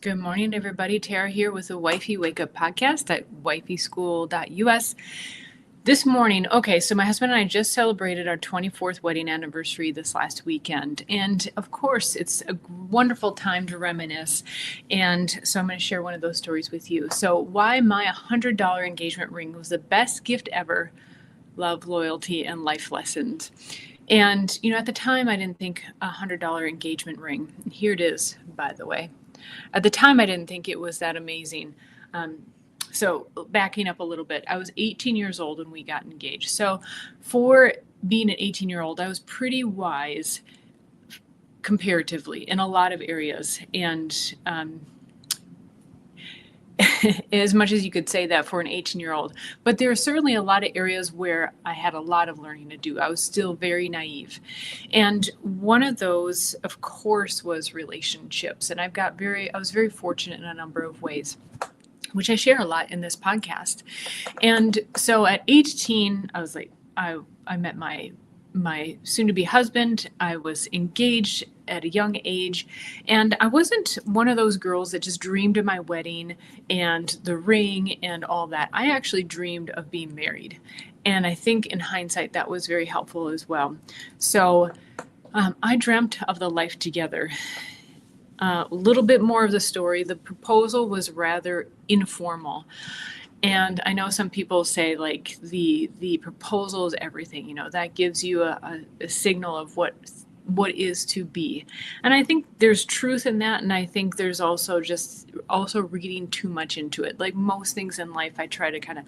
Good morning, everybody. Tara here with the Wifey Wake Up podcast at wifeyschool.us. This morning, so my husband and I just celebrated our 24th wedding anniversary this last weekend. And of course, it's a wonderful time to reminisce. And so I'm going to share one of those stories with you. So, why my $100 engagement ring was the best gift ever: love, loyalty, and life lessons. And, at the time, I didn't think $100 engagement ring. Here it is, by the way. At the time, I didn't think it was that amazing. So backing up a little bit, I was 18 years old when we got engaged. So for being an 18-year-old, I was pretty wise comparatively in a lot of areas. And as much as you could say that for an 18-year-old. But there are certainly a lot of areas where I had a lot of learning to do. I was still very naive. And one of those, of course, was relationships. And I was very fortunate in a number of ways, which I share a lot in this podcast. And so at 18, I was like, I met my soon-to-be husband. I was engaged at a young age, and I wasn't one of those girls that just dreamed of my wedding and the ring and all that. I actually dreamed of being married, and I think in hindsight that was very helpful as well. So I dreamt of the life together. A little bit more of the story. The proposal was rather informal. And I know some people say like the proposal is everything, that gives you a signal of what is to be. And I think there's truth in that. And I think there's also reading too much into it. Like most things in life, I try to kind of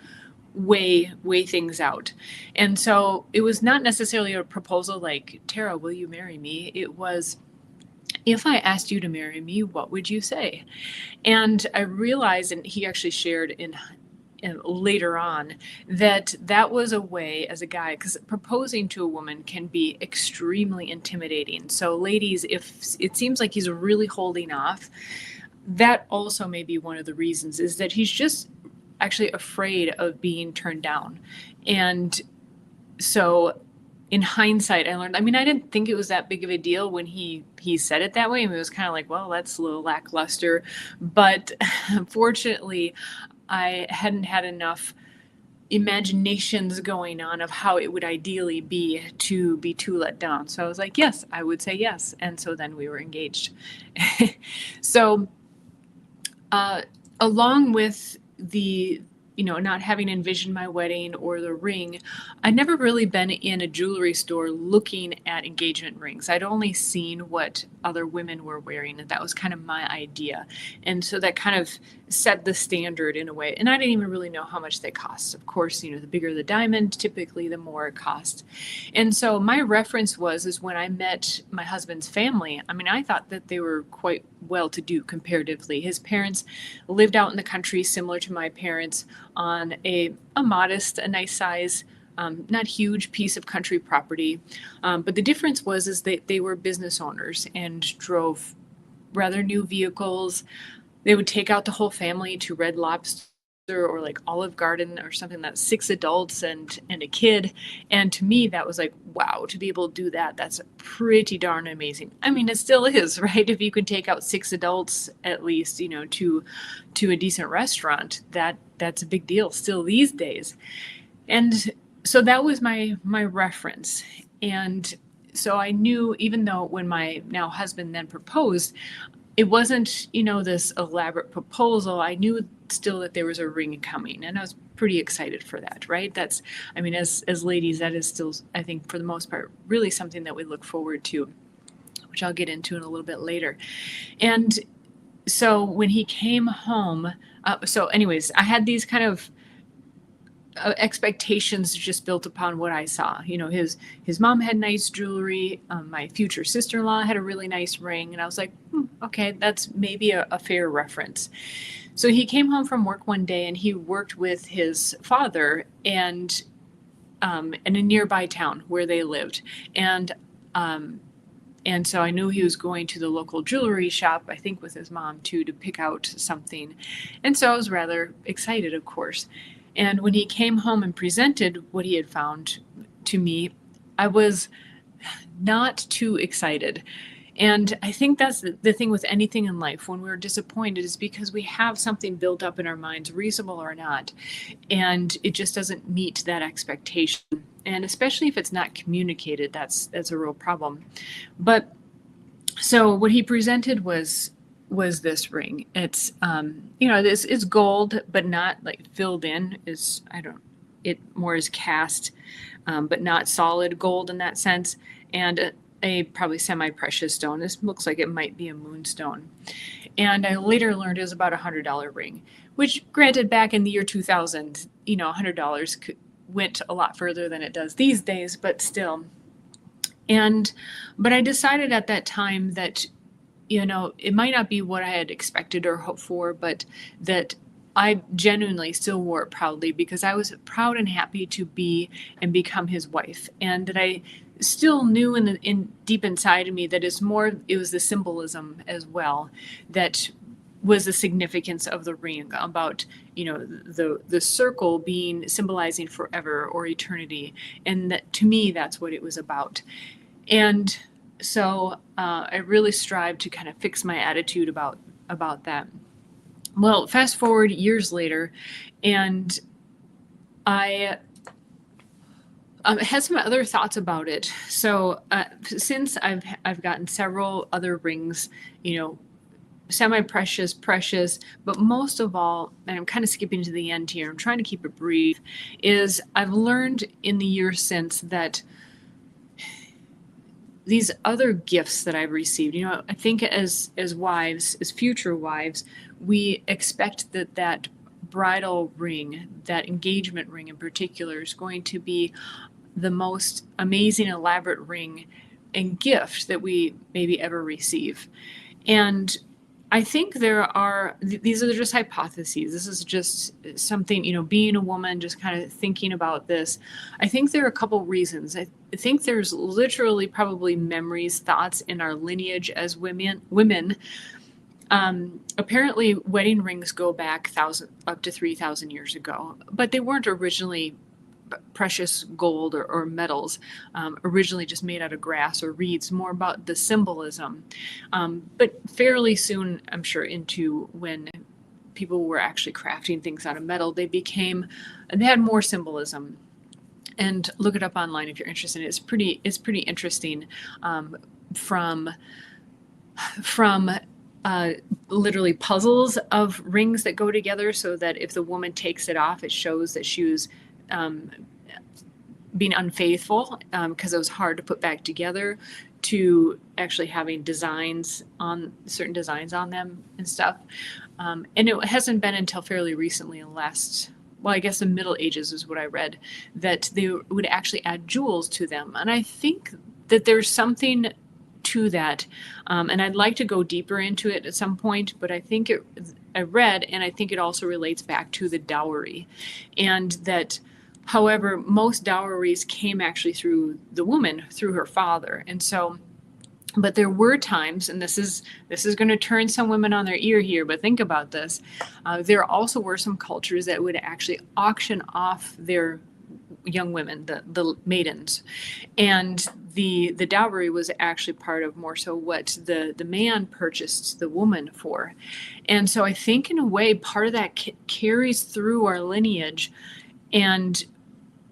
weigh things out. And so it was not necessarily a proposal like, Tara, will you marry me? It was, if I asked you to marry me, what would you say? And I realized, and he actually shared in later on, that was a way as a guy, because proposing to a woman can be extremely intimidating. So ladies, if it seems like he's really holding off, that also may be one of the reasons, is that he's just actually afraid of being turned down. And so in hindsight, I learned, I didn't think it was that big of a deal when he said it that way. It was kind of like, well, that's a little lackluster. But fortunately, I hadn't had enough imaginations going on of how it would ideally be to be too let down. So I was like, yes, I would say yes. And so then we were engaged. So along with the not having envisioned my wedding or the ring, I'd never really been in a jewelry store looking at engagement rings. I'd only seen what other women were wearing, and that was kind of my idea. And so that kind of set the standard in a way. And I didn't even really know how much they cost. Of course, the bigger the diamond, typically the more it costs. And so my reference is when I met my husband's family, I thought that they were quite well-to-do comparatively. His parents lived out in the country, similar to my parents, on a modest, a nice size, not huge piece of country property. But the difference was they were business owners and drove rather new vehicles. They would take out the whole family to Red Lobster or like Olive Garden or something, that's 6 adults and a kid. And to me, that was like, wow, to be able to do that, that's pretty darn amazing. It still is, right? If you can take out 6 adults at least, to a decent restaurant, that's a big deal still these days. And so that was my reference. And so I knew, even though when my now husband then proposed, it wasn't, this elaborate proposal, I knew still that there was a ring coming, and I was pretty excited for that, right? That's, as ladies, that is still, I think, for the most part, really something that we look forward to, which I'll get into in a little bit later. And so when he came home, I had these kind of expectations just built upon what I saw. His mom had nice jewelry. My future sister-in-law had a really nice ring. And I was like, okay, that's maybe a fair reference. So he came home from work one day, and he worked with his father and in a nearby town where they lived. And so I knew he was going to the local jewelry shop, I think with his mom too, to pick out something. And so I was rather excited, of course. And when he came home and presented what he had found to me, I was not too excited. And I think that's the thing with anything in life. When we're disappointed, is because we have something built up in our minds, reasonable or not, and it just doesn't meet that expectation. And especially if it's not communicated, that's a real problem. But so what he presented was this ring. It's this is gold, but not like filled in. Is I don't it more is cast, but not solid gold in that sense, and a probably semi-precious stone. This looks like it might be a moonstone. And I later learned it was about $100 ring, which granted back in the year 2000, $100 went a lot further than it does these days, but still. But I decided at that time that, it might not be what I had expected or hoped for, but that I genuinely still wore it proudly because I was proud and happy to be and become his wife. And that I still knew in deep inside of me that it was the symbolism as well that was the significance of the ring about, the circle being symbolizing forever or eternity. And that to me, that's what it was about. And so I really strive to kind of fix my attitude about that. Well, fast forward years later, and I had some other thoughts about it. So since I've gotten several other rings, semi-precious, precious, but most of all, and I'm kind of skipping to the end here, I'm trying to keep it brief, is I've learned in the years since that these other gifts that I've received, I think as wives, as future wives, we expect that bridal ring, that engagement ring in particular, is going to be the most amazing, elaborate ring and gift that we maybe ever receive. And I think these are just hypotheses. This is just something, being a woman, just kind of thinking about this. I think there are a couple reasons. I think there's literally probably memories, thoughts in our lineage as women. Apparently, wedding rings go back up to 3,000 years ago, but they weren't originally precious gold or metals, originally just made out of grass or reeds, more about the symbolism. But fairly soon, I'm sure, into when people were actually crafting things out of metal, they had more symbolism. And look it up online if you're interested. It's pretty interesting, from literally puzzles of rings that go together, so that if the woman takes it off, it shows that she was being unfaithful because it was hard to put back together, to actually having certain designs on them and stuff. And it hasn't been until fairly recently, I guess the Middle Ages is what I read, that they would actually add jewels to them. And I think that there's something to that. And I'd like to go deeper into it at some point, but I think I read, and I think it also relates back to the dowry. And that, however, most dowries came actually through the woman, through her father. And so, but there were times, and this is going to turn some women on their ear here, but think about this. There also were some cultures that would actually auction off their young women, the maidens, and the dowry was actually part of more so what the man purchased the woman for. And so I think in a way part of that carries through our lineage and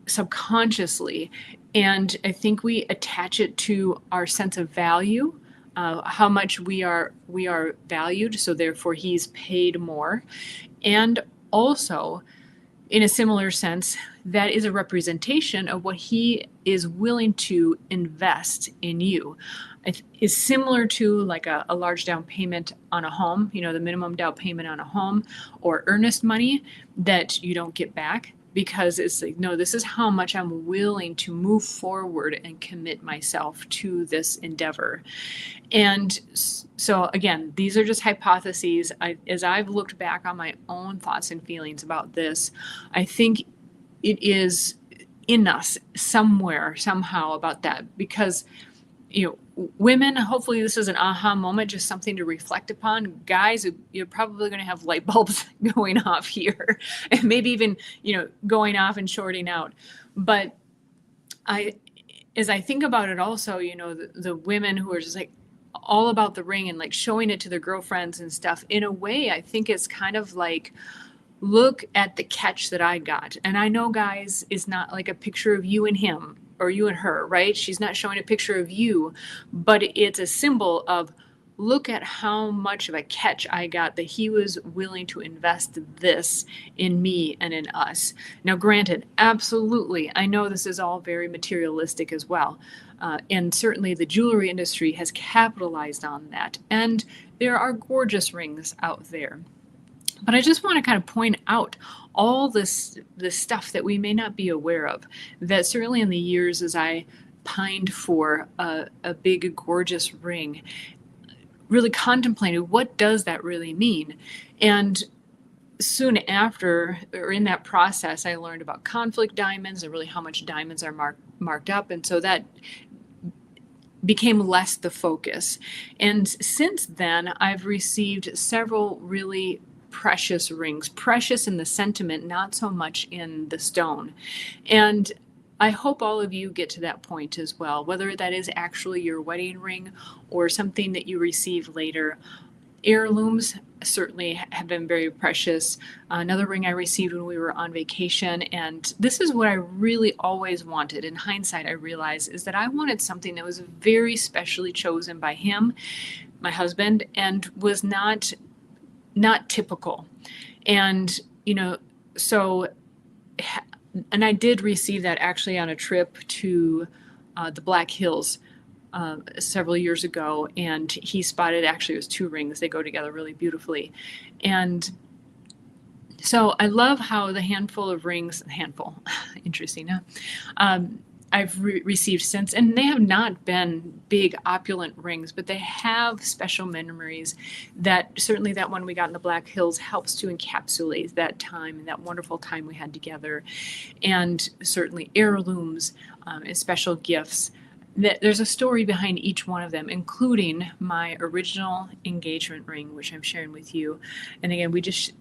subconsciously, and I think we attach it to our sense of value, how much we are valued, so therefore he's paid more. And also, in a similar sense, that is a representation of what he is willing to invest in you. It is similar to like a large down payment on a home, the minimum down payment on a home, or earnest money that you don't get back, because it's like, no, this is how much I'm willing to move forward and commit myself to this endeavor. And so again, these are just hypotheses. As I've looked back on my own thoughts and feelings about this, I think it is in us somewhere, somehow, about that, because women, hopefully this is an aha moment, just something to reflect upon. Guys, you're probably going to have light bulbs going off here, and maybe even, going off and shorting out. But as I think about it also, the women who are just like, all about the ring and like showing it to their girlfriends and stuff. In a way, I think it's kind of like, look at the catch that I got. And I know, guys, it's not like a picture of you and him or you and her, right? She's not showing a picture of you, but it's a symbol of, look at how much of a catch I got, that he was willing to invest this in me and in us. Now, granted, absolutely, I know this is all very materialistic as well. And certainly the jewelry industry has capitalized on that. And there are gorgeous rings out there. But I just want to kind of point out all this stuff that we may not be aware of, that certainly in the years as I pined for a big, gorgeous ring, really contemplated, what does that really mean? And soon after, or in that process, I learned about conflict diamonds and really how much diamonds are marked up. And so that became less the focus. And since then, I've received several really precious rings, precious in the sentiment, not so much in the stone. And I hope all of you get to that point as well, whether that is actually your wedding ring or something that you receive later. Heirlooms certainly have been very precious. Another ring I received when we were on vacation, and this is what I really always wanted. In hindsight, I realized is that I wanted something that was very specially chosen by him, my husband, and was not typical. And, so, and I did receive that actually on a trip to the Black Hills several years ago, and he spotted, actually it was 2 rings. They go together really beautifully. And so I love how the handful of rings, interesting, huh? I've received since, and they have not been big opulent rings, but they have special memories. That certainly that one we got in the Black Hills helps to encapsulate that time and that wonderful time we had together. And certainly heirlooms and special gifts. There's a story behind each one of them, including my original engagement ring, which I'm sharing with you. And again, we just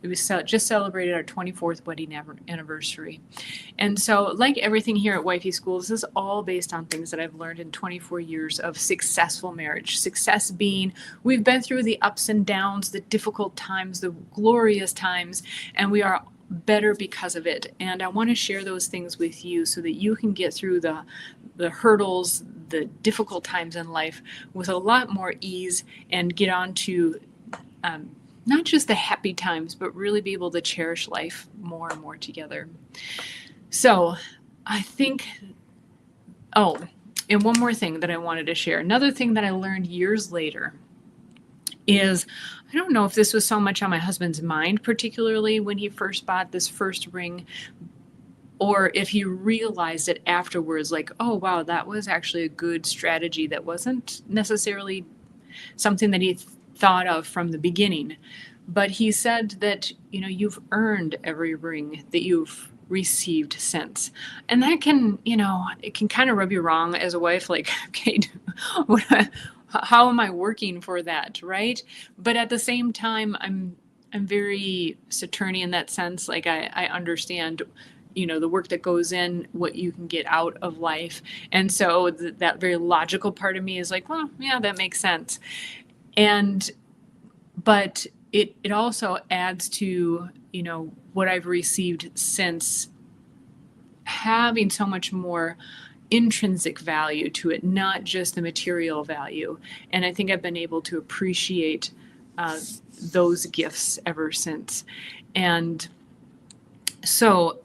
celebrated our 24th wedding anniversary. And so, like everything here at Wifey School, this is all based on things that I've learned in 24 years of successful marriage. Success being, we've been through the ups and downs, the difficult times, the glorious times, and we are better because of it. And I want to share those things with you so that you can get through the hurdles, the difficult times in life with a lot more ease, and get on to not just the happy times, but really be able to cherish life more and more together. So I think, and one more thing that I wanted to share. Another thing that I learned years later is, I don't know if this was so much on my husband's mind, particularly when he first bought this first ring, or if he realized it afterwards, like, oh, wow, that was actually a good strategy. That wasn't necessarily something that he thought of from the beginning. But he said that, you've earned every ring that you've received since. And that can, it can kind of rub you wrong as a wife, like, okay, how am I working for that, right? But at the same time, I'm very Saturnian in that sense. Like I understand, the work that goes in, what you can get out of life. And so that very logical part of me is like, well, yeah, that makes sense. But it also adds to, what I've received since, having so much more intrinsic value to it, not just the material value. And I think I've been able to appreciate those gifts ever since. And so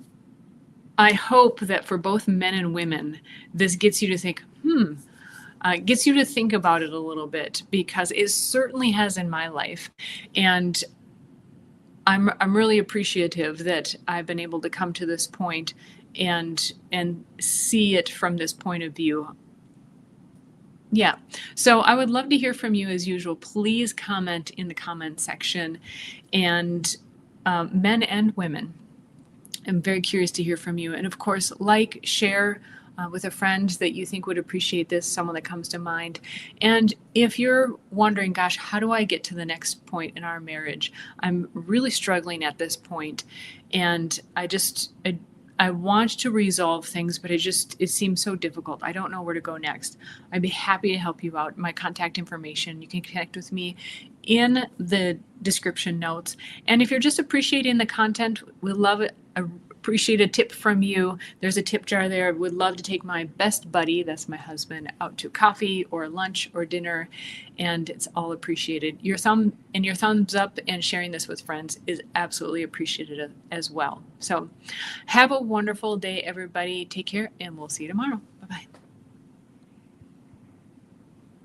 I hope that for both men and women, this gets you to think, gets you to think about it a little bit, because it certainly has in my life. And I'm really appreciative that I've been able to come to this point and see it from this point of view. Yeah. So I would love to hear from you as usual. Please comment in the comment section, and men and women. I'm very curious to hear from you. And of course, share with a friend that you think would appreciate this, someone that comes to mind. And if you're wondering, gosh, how do I get to the next point in our marriage? I'm really struggling at this point. And I want to resolve things, but it seems so difficult. I don't know where to go next. I'd be happy to help you out. My contact information, you can connect with me in the description notes. And if you're just appreciating the content, we love it. I appreciate a tip from you. There's a tip jar there. Would love to take my best buddy, that's my husband, out to coffee or lunch or dinner, and it's all appreciated. Your thumbs up and sharing this with friends is absolutely appreciated as well. So have a wonderful day, everybody. Take care, and we'll see you tomorrow. Bye-bye.